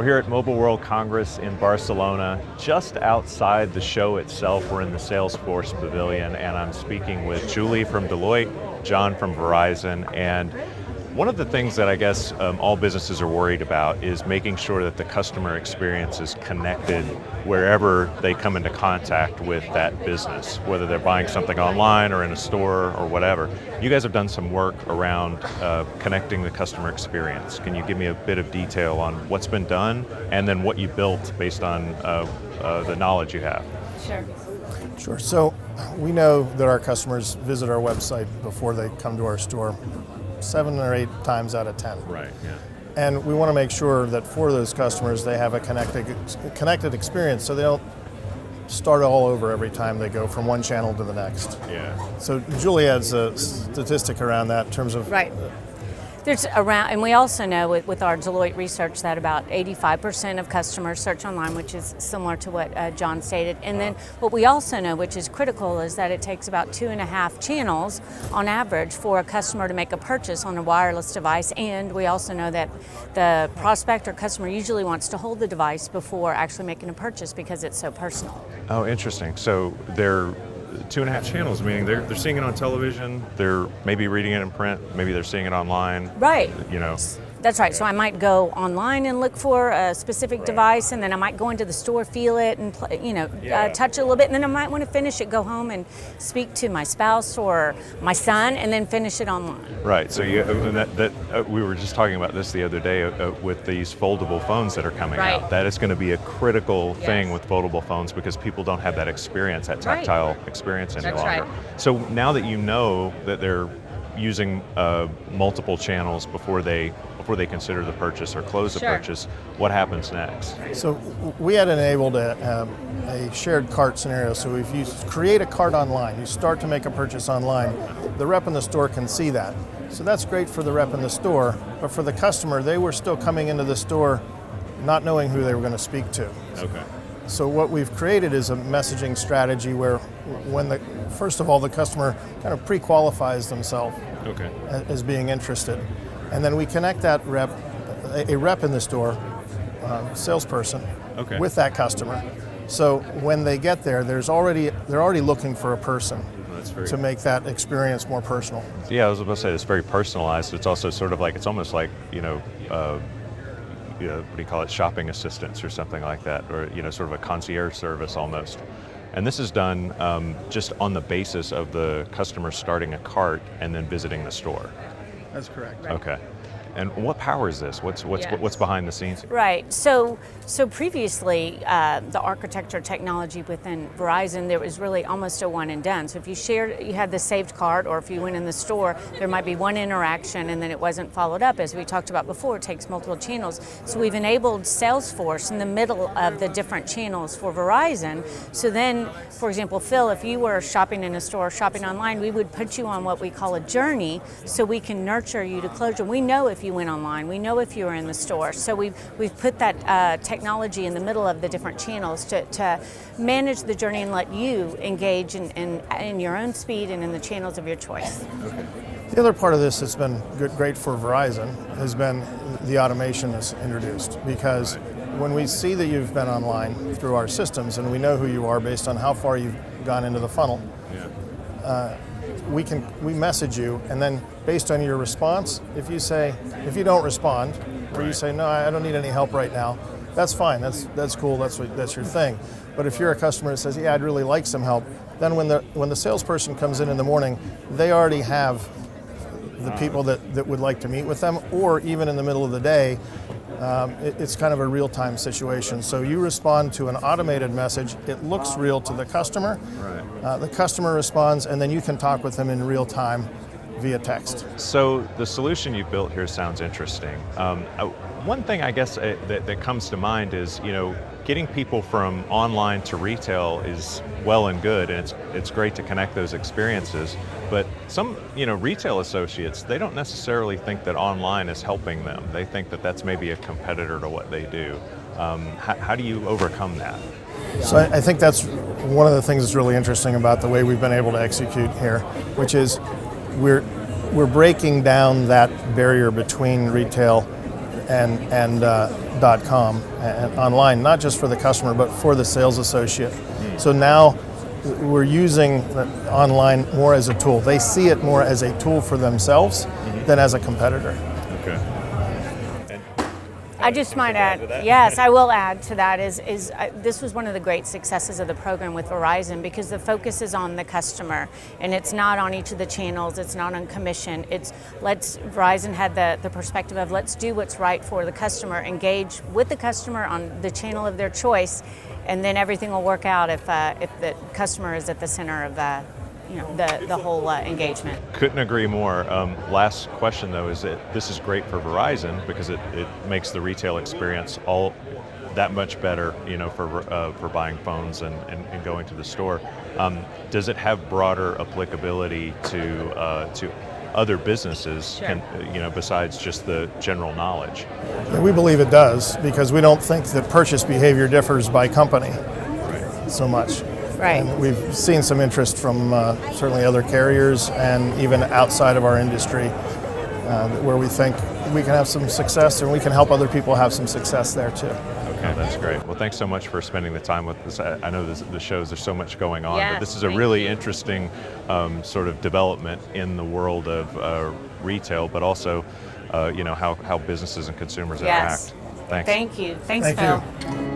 We're here at Mobile World Congress in Barcelona. Just outside the show itself, we're in the Salesforce Pavilion, and I'm speaking with Julie from Deloitte, John from Verizon, and one of the things that I guess all businesses are worried about is making sure that the customer experience is connected wherever they come into contact with that business, whether they're buying something online or in a store or whatever. You guys have done some work around connecting the customer experience. Can you give me a bit of detail on what's been done and then what you built based on the knowledge you have? Sure. So we know that our customers visit our website before they come to our store 7 or 8 times out of 10. Right, yeah. And we want to make sure that for those customers they have a connected experience so they don't start all over every time they go from one channel to the next. Yeah. So Julie has a statistic around that in terms of... Right. There's around, and we also know with our Deloitte research that about 85% of customers search online, which is similar to what John stated. And then what we also know, which is critical, is that it takes about 2.5 channels on average for a customer to make a purchase on a wireless device. And we also know that the prospect or customer usually wants to hold the device before actually making a purchase because it's so personal. Oh, interesting. So they're 2.5 channels, meaning they're seeing it on television, they're maybe reading it in print, maybe they're seeing it online. Right. You know. That's right. So I might go online and look for a specific device, and then I might go into the store, feel it, and touch it a little bit, and then I might want to finish it, go home and speak to my spouse or my son, and then finish it online. Right. So we were just talking about this the other day with these foldable phones that are coming out. That is going to be a critical thing with foldable phones because people don't have that experience, that tactile experience any longer. Right. So now that you know that they're using multiple channels before they consider the purchase or close the purchase, what happens next? So we had enabled a shared cart scenario. So if you create a cart online, you start to make a purchase online, the rep in the store can see that. So that's great for the rep in the store, but for the customer, they were still coming into the store not knowing who they were going to speak to. Okay. So what we've created is a messaging strategy where first of all, the customer kind of pre-qualifies themselves as being interested. And then we connect that rep, a rep in the store, salesperson, with that customer. So when they get there, they're already looking for a person to make that experience more personal. Yeah, I was about to say it's very personalized. It's also sort of like, it's almost like, what do you call it, shopping assistance or something like that, or sort of a concierge service almost. And this is done just on the basis of the customer starting a cart and then visiting the store. That's correct. Right. Okay. And what powers this? What's behind the scenes? Right. So previously, the architecture technology within Verizon, there was really almost a one and done. So if you had the saved card, or if you went in the store, there might be one interaction and then it wasn't followed up. As we talked about before, it takes multiple channels. So we've enabled Salesforce in the middle of the different channels for Verizon. So then, for example, Phil, if you were shopping in a store, shopping online, we would put you on what we call a journey, so we can nurture you to closure. We know if you went online, we know if you were in the store. So we've put that technology in the middle of the different channels to manage the journey and let you engage in your own speed and in the channels of your choice. Okay. The other part of this that's been great for Verizon has been the automation that's introduced, because when we see that you've been online through our systems and we know who you are based on how far you've gone into the funnel, we message you, and then based on your response, if you don't respond, or you say, no, I don't need any help right now, that's fine, that's cool, that's your thing. But if you're a customer that says, yeah, I'd really like some help, then when the salesperson comes in the morning, they already have the people that would like to meet with them, or even in the middle of the day, it's kind of a real-time situation. So you respond to an automated message, it looks real to the customer, the customer responds, and then you can talk with them in real time via text. So the solution you built here sounds interesting. One thing I guess that comes to mind is, getting people from online to retail is well and good, and it's great to connect those experiences. But some, retail associates, they don't necessarily think that online is helping them. They think that that's maybe a competitor to what they do. How do you overcome that? So I think that's one of the things that's really interesting about the way we've been able to execute here, which is we're breaking down that barrier between retail and .com and online, not just for the customer, but for the sales associate. So now we're using online more as a tool. They see it more as a tool for themselves than as a competitor. Okay. I just might add, yes, I will add to that, this was one of the great successes of the program with Verizon, because the focus is on the customer, and it's not on each of the channels, it's not on commission. Verizon had the perspective of let's do what's right for the customer, engage with the customer on the channel of their choice, and then everything will work out if the customer is at the center of the whole engagement. Couldn't agree more. Last question though is that this is great for Verizon because it makes the retail experience all that much better, for buying phones and going to the store. Does it have broader applicability to other businesses, Sure. Besides just the general knowledge? Yeah, we believe it does, because we don't think that purchase behavior differs by company so much. Right. And we've seen some interest from certainly other carriers and even outside of our industry, where we think we can have some success and we can help other people have some success there too. Okay, that's great. Well, thanks so much for spending the time with us. I know the shows, there's so much going on, Yes, but this is a thank really you. interesting sort of development in the world of retail, but also how businesses and consumers Yes. interact. Thanks. Thank you. Thanks, Thank Phil. you.